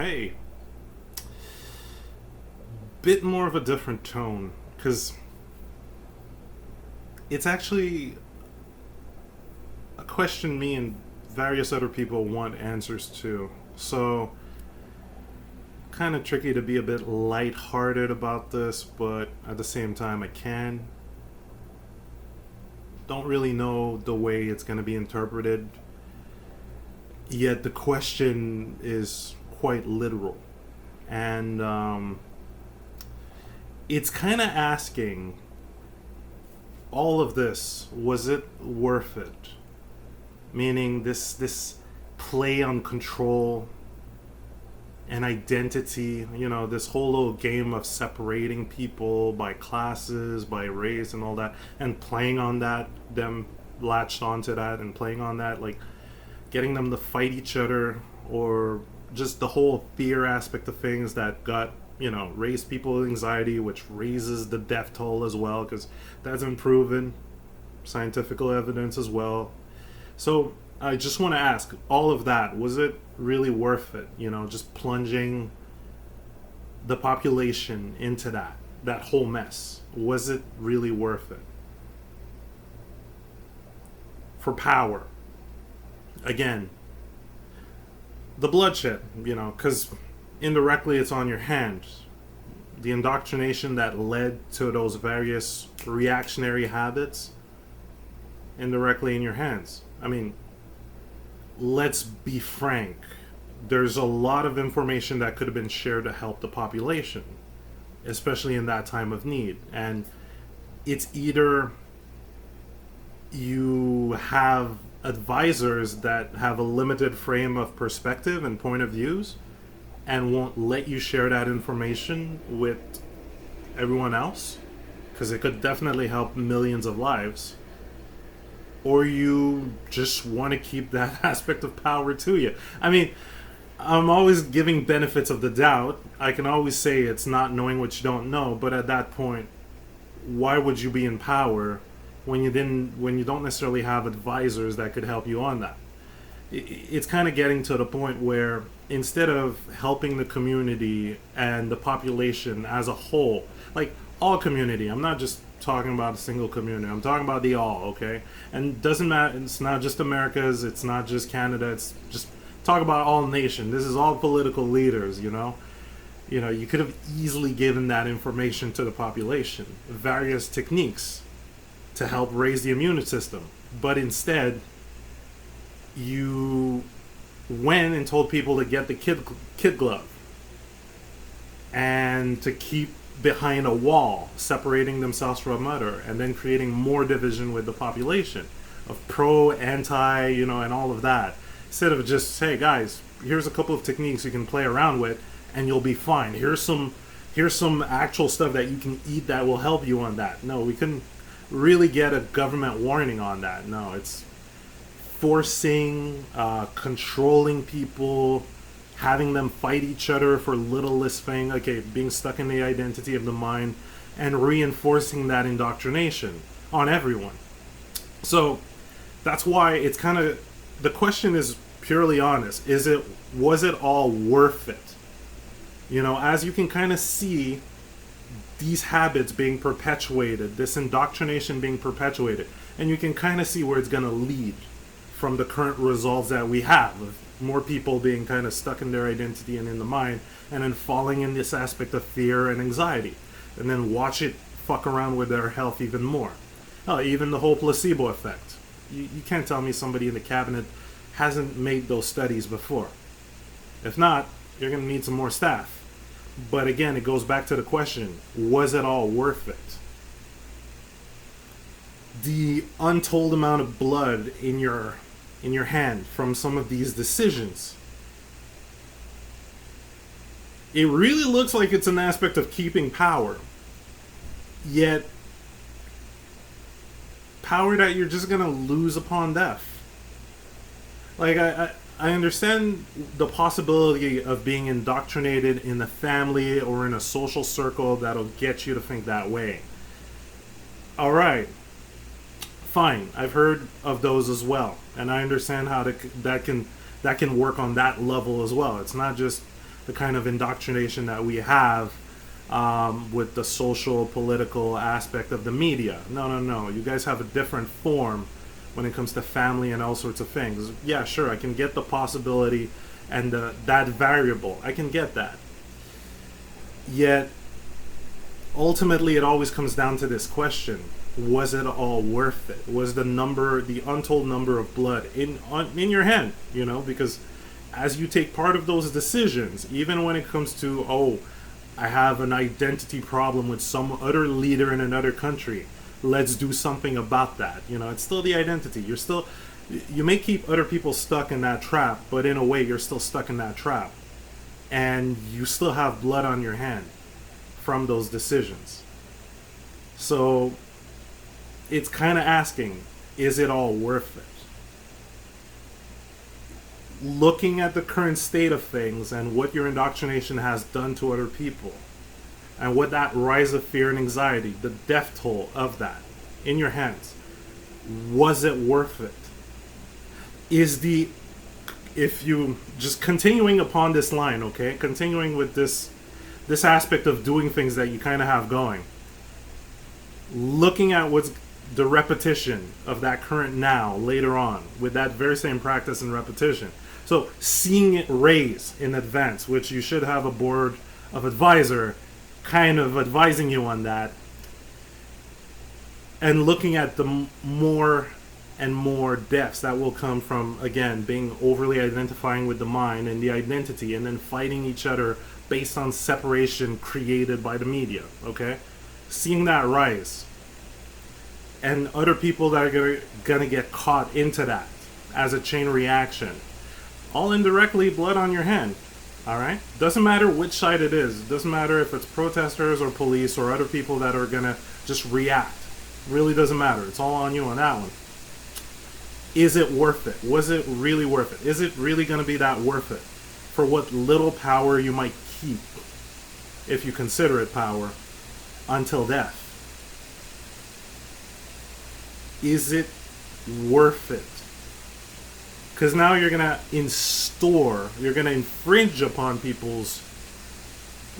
Hey, bit more of a different tone because it's actually a question me and various other people want answers to. So, kind of tricky to be a bit lighthearted about this, but at the same time, I can. Don't really know the way it's going to be interpreted, yet the question is quite literal. And it's kind of asking all of this, was it worth it? Meaning this play on control and identity, this whole little game of separating people by classes, by race and all that, and playing on that, them latched onto that and playing on that, like getting them to fight each other, or just the whole fear aspect of things that got, raised people with anxiety, which raises the death toll as well, because that's been proven, scientific evidence as well. So I just want to ask, all of that, was it really worth it? Just plunging the population into that whole mess. Was it really worth it? For power. Again, the bloodshed, because indirectly it's on your hands. The indoctrination that led to those various reactionary habits, indirectly in your hands. I mean, let's be frank. There's a lot of information that could have been shared to help the population, especially in that time of need. And it's either you have advisors that have a limited frame of perspective and point of views and won't let you share that information with everyone else, because it could definitely help millions of lives, or you just want to keep that aspect of power to you. I mean, I'm always giving benefits of the doubt. I can always say it's not knowing what you don't know, but at that point, why would you be in power when you don't necessarily have advisors that could help you on that? It's kind of getting to the point where instead of helping the community and the population as a whole, like all community, I'm not just talking about a single community, I'm talking about the all, okay? And doesn't matter, it's not just America's, it's not just Canada, it's just talk about all nation. This is all political leaders, you could have easily given that information to the population, various techniques to help raise the immune system, but instead you went and told people to get the kid glove and to keep behind a wall, separating themselves from other, and then creating more division with the population of pro, anti, and all of that. Instead of just, hey guys, here's a couple of techniques you can play around with and you'll be fine. Here's some actual stuff that you can eat that will help you on that. No, we couldn't really get a government warning on that. No, it's forcing, controlling people, having them fight each other for littlest thing, okay, being stuck in the identity of the mind, and reinforcing that indoctrination on everyone. So that's why it's kind of, the question is purely honest. Was it all worth it? As you can kind of see these habits being perpetuated, this indoctrination being perpetuated, and you can kind of see where it's going to lead from the current results that we have of more people being kind of stuck in their identity and in the mind, and then falling in this aspect of fear and anxiety, and then watch it fuck around with their health even more. Even the whole placebo effect. You can't tell me somebody in the cabinet hasn't made those studies before. If not, you're going to need some more staff. But again, it goes back to the question, was it all worth it? The untold amount of blood in your hand from some of these decisions, it really looks like it's an aspect of keeping power, yet power that you're just gonna lose upon death. Like, I understand the possibility of being indoctrinated in a family or in a social circle that'll get you to think that way. Alright, fine, I've heard of those as well, and I understand how that can work on that level as well. It's not just the kind of indoctrination that we have with the social, political aspect of the media. No, no, no. You guys have a different form when it comes to family and all sorts of things. Yeah, sure, I can get the possibility and that variable. I can get that. Yet, ultimately, it always comes down to this question: was it all worth it? Was the untold number of blood in your hand? You know, because as you take part of those decisions, even when it comes to, oh, I have an identity problem with some other leader in another country, let's do something about that. You know, it's still the identity. You may keep other people stuck in that trap, but in a way, you're still stuck in that trap, and you still have blood on your hand from those decisions. So it's kind of asking, is it all worth it? Looking at the current state of things and what your indoctrination has done to other people, and what that rise of fear and anxiety, the death toll of that in your hands, was it worth it? If you just continuing upon this line, okay, continuing with this aspect of doing things that you kind of have going, looking at what's the repetition of that current now later on with that very same practice and repetition. So seeing it raise in advance, which you should have a board of advisor kind of advising you on that, and looking at the more and more deaths that will come from, again, being overly identifying with the mind and the identity, and then fighting each other based on separation created by the media, okay? Seeing that rise, and other people that are gonna get caught into that as a chain reaction, all indirectly blood on your hand. All right, doesn't matter which side it is. Doesn't matter if it's protesters or police or other people that are gonna just react. Really doesn't matter. It's all on you on that one. Is it worth it? Was it really worth it? Is it really gonna be that worth it for what little power you might keep, if you consider it power, until death? Is it worth it? Because now you're going to you're going to infringe upon people's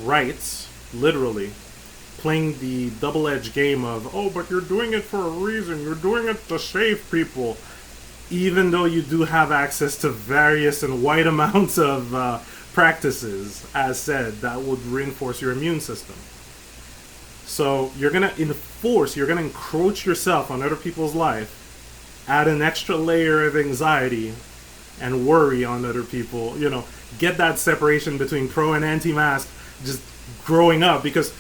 rights, literally, playing the double-edged game of, oh, but you're doing it for a reason, you're doing it to save people, even though you do have access to various and wide amounts of practices, as said, that would reinforce your immune system. So you're going to you're going to encroach yourself on other people's life, add an extra layer of anxiety and worry on other people, you know, get that separation between pro and anti-mask just growing up, because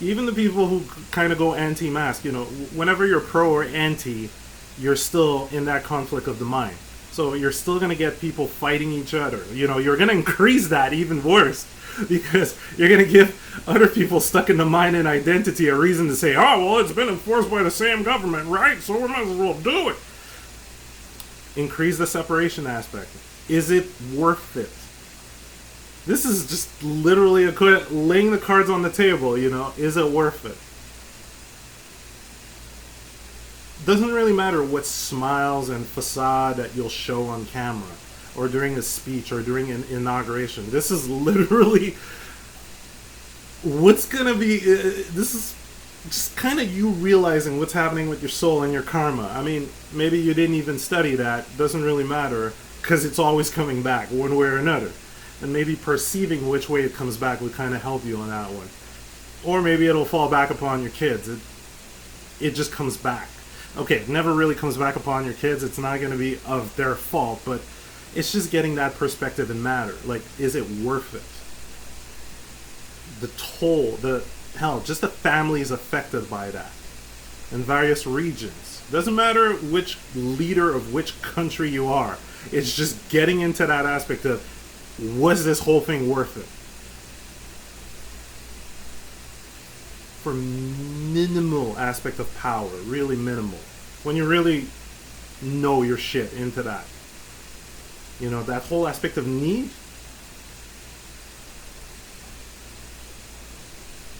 even the people who kind of go anti-mask, you know, whenever you're pro or anti, you're still in that conflict of the mind. So you're still going to get people fighting each other. You know, you're going to increase that even worse, because you're going to give other people stuck in the mind and identity a reason to say, oh, well, it's been enforced by the same government, right? So we might as well do it. Increase the separation aspect. Is it worth it? This is just literally laying the cards on the table, you know. Is it worth it? Doesn't really matter what smiles and facade that you'll show on camera or during a speech or during an inauguration. This is literally what's gonna be. This is just kind of you realizing what's happening with your soul and your karma. I mean, maybe you didn't even study that. Doesn't really matter, because it's always coming back one way or another. And maybe perceiving which way it comes back would kind of help you on that one. Or maybe it'll fall back upon your kids. It just comes back. Okay, it never really comes back upon your kids. It's not going to be of their fault, but it's just getting that perspective and matter. Like, is it worth it? The toll, hell, just the families affected by that in various regions. Doesn't matter which leader of which country you are. It's just getting into that aspect of, was this whole thing worth it? For minimal aspect of power, really minimal. When you really know your shit into that. You know, that whole aspect of need.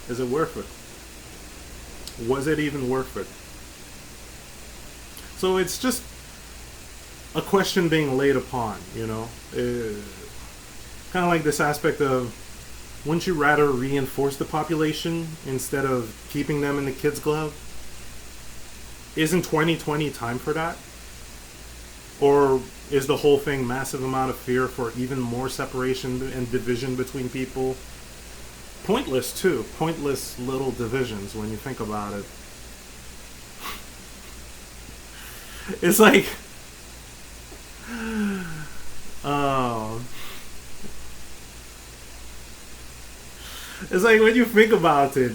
Is it worth it? Was it even worth it? So it's just a question being laid upon, you know. Kind of like this aspect of, wouldn't you rather reinforce the population instead of keeping them in the kid's glove? Isn't 2020 time for that? Or is the whole thing massive amount of fear for even more separation and division between people? Pointless too. Pointless little divisions when you think about it. It's like, oh, it's like when you think about it,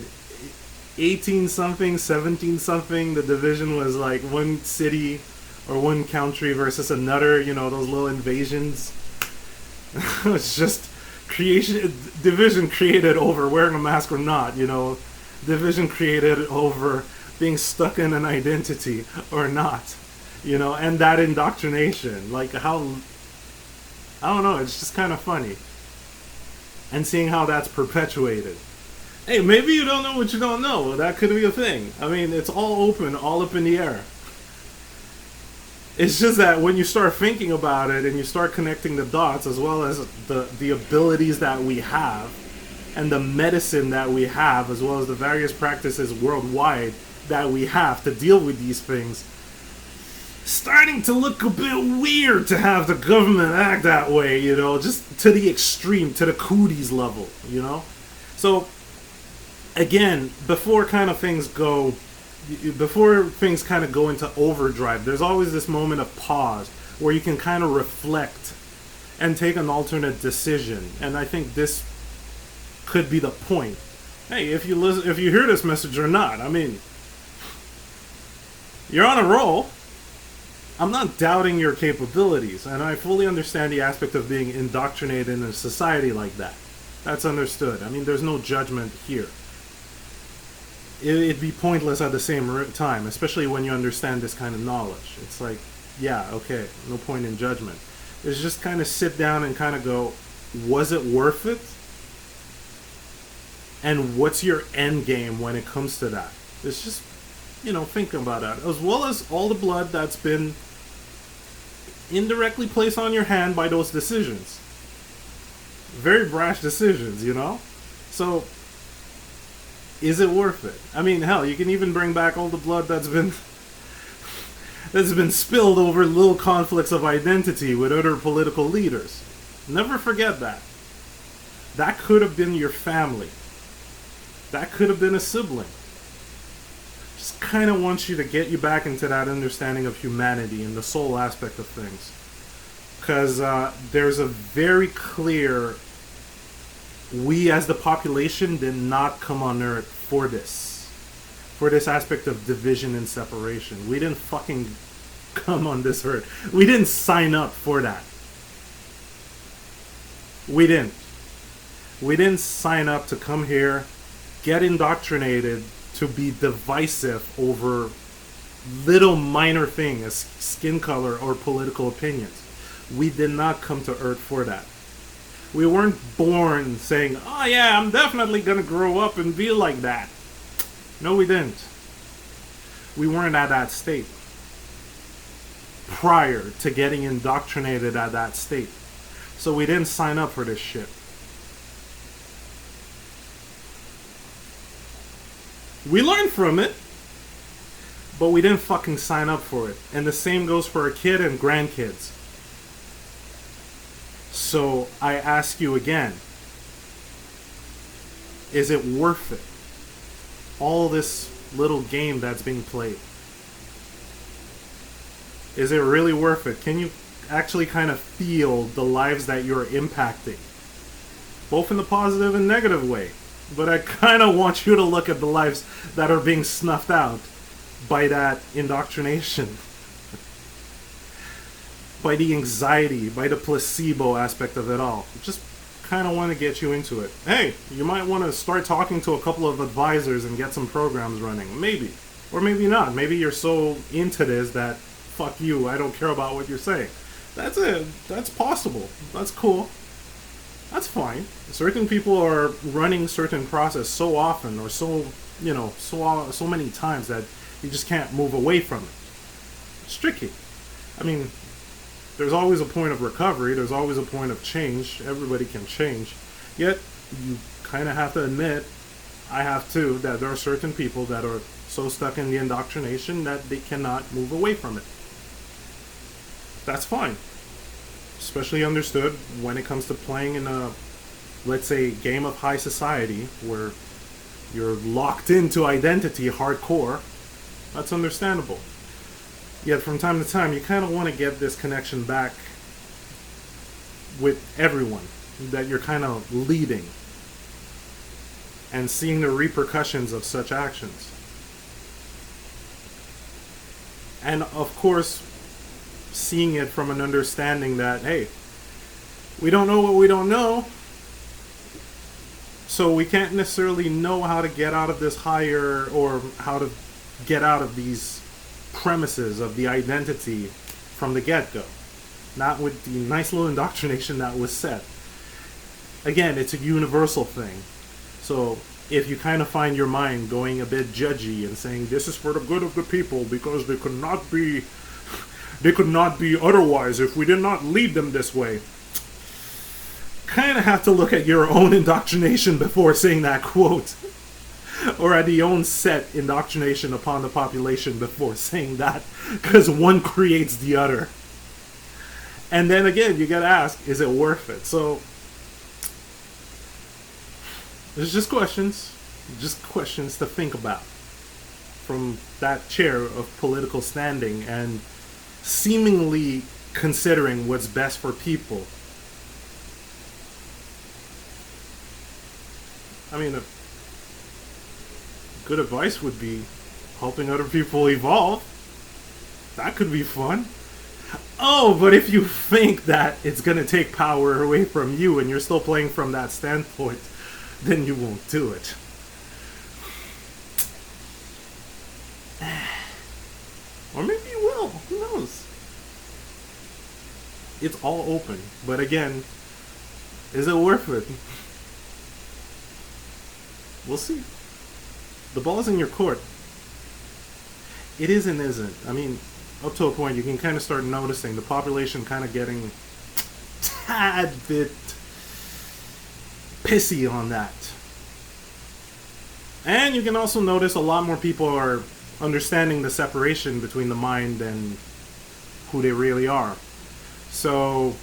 18 something, 17 something, the division was like one city or one country versus another, you know, those little invasions. It's just division created over wearing a mask or not, you know, division created over being stuck in an identity or not, you know, and that indoctrination, like how, I don't know, it's just kind of funny. And seeing how that's perpetuated. Hey, maybe you don't know what you don't know. That could be a thing. I mean, it's all open, all up in the air. It's just that when you start thinking about it and you start connecting the dots, as well as the abilities that we have and the medicine that we have, as well as the various practices worldwide that we have to deal with these things, starting to look a bit weird to have the government act that way, you know, just to the extreme, to the cooties level, you know? So, again, before things kind of go into overdrive, there's always this moment of pause where you can kind of reflect and take an alternate decision. And I think this could be the point. Hey, if you hear this message or not, I mean, you're on a roll. I'm not doubting your capabilities, and I fully understand the aspect of being indoctrinated in a society like that. That's understood. I mean, there's no judgment here. It'd be pointless at the same time, especially when you understand this kind of knowledge. It's like, yeah, okay, no point in judgment. It's just kind of sit down and kind of go, was it worth it? And what's your end game when it comes to that? It's just, you know, thinking about that. As well as all the blood that's been indirectly placed on your hand by those decisions. Very brash decisions, you know? So, is it worth it? I mean, hell, you can even bring back all the blood that's been spilled over little conflicts of identity with other political leaders. Never forget that. That could have been your family. That could have been a sibling. Just kind of wants you to get you back into that understanding of humanity and the soul aspect of things. Because there's a very clear, we as the population did not come on Earth for this aspect of division and separation. We didn't fucking come on this Earth. We didn't sign up for that. We didn't sign up to come here, get indoctrinated, to be divisive over little minor things as skin color or political opinions. We did not come to Earth for that. We weren't born saying, oh yeah, I'm definitely gonna grow up and be like that. No, we didn't. We weren't at that state prior to getting indoctrinated at that state. So we didn't sign up for this shit. We learned from it, but we didn't fucking sign up for it. And the same goes for our kid and grandkids. So I ask you again, is it worth it? All this little game that's being played. Is it really worth it? Can you actually kind of feel the lives that you're impacting? Both in the positive and negative way. But I kind of want you to look at the lives that are being snuffed out by that indoctrination. By the anxiety, by the placebo aspect of it all. Just kind of want to get you into it. Hey, you might want to start talking to a couple of advisors and get some programs running. Maybe. Or maybe not. Maybe you're so into this that, fuck you, I don't care about what you're saying. That's it. That's possible. That's cool. That's fine. Certain people are running certain process so often or so, you know, so many times that you just can't move away from it. It's tricky. I mean, There's always a point of recovery. There's always a point of change. Everybody can change. Yet, you kind of have to admit, I have too, that there are certain people that are so stuck in the indoctrination that they cannot move away from it. That's fine. Especially understood when it comes to playing in a, let's say, game of high society where you're locked into identity hardcore. That's understandable. Yet from time to time, you kind of want to get this connection back with everyone that you're kind of leading and seeing the repercussions of such actions. And of course, seeing it from an understanding that, hey, we don't know what we don't know, so we can't necessarily know how to get out of this higher, or how to get out of these premises of the identity from the get-go. Not with the nice little indoctrination that was set. Again, it's a universal thing. So if you kind of find your mind going a bit judgy and saying this is for the good of the people because they could not be otherwise if we did not lead them this way, kind of have to look at your own indoctrination before saying that quote. Or at the own set indoctrination upon the population before saying that, because one creates the other. And then again, you gotta ask, is it worth it? So there's just questions to think about from that chair of political standing and seemingly considering what's best for people. I mean, good advice would be helping other people evolve. That could be fun. Oh, but if you think that it's going to take power away from you and you're still playing from that standpoint, then you won't do it. Or maybe you will. Who knows? It's all open. But again, is it worth it? We'll see. The ball's in your court. It is and isn't. I mean, up to a point, you can kind of start noticing the population kind of getting tad bit pissy on that. And you can also notice a lot more people are understanding the separation between the mind and who they really are. So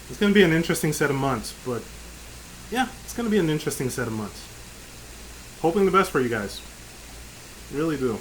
it's going to be an interesting set of months, but yeah, it's going to be an interesting set of months. Hoping the best for you guys. Really do.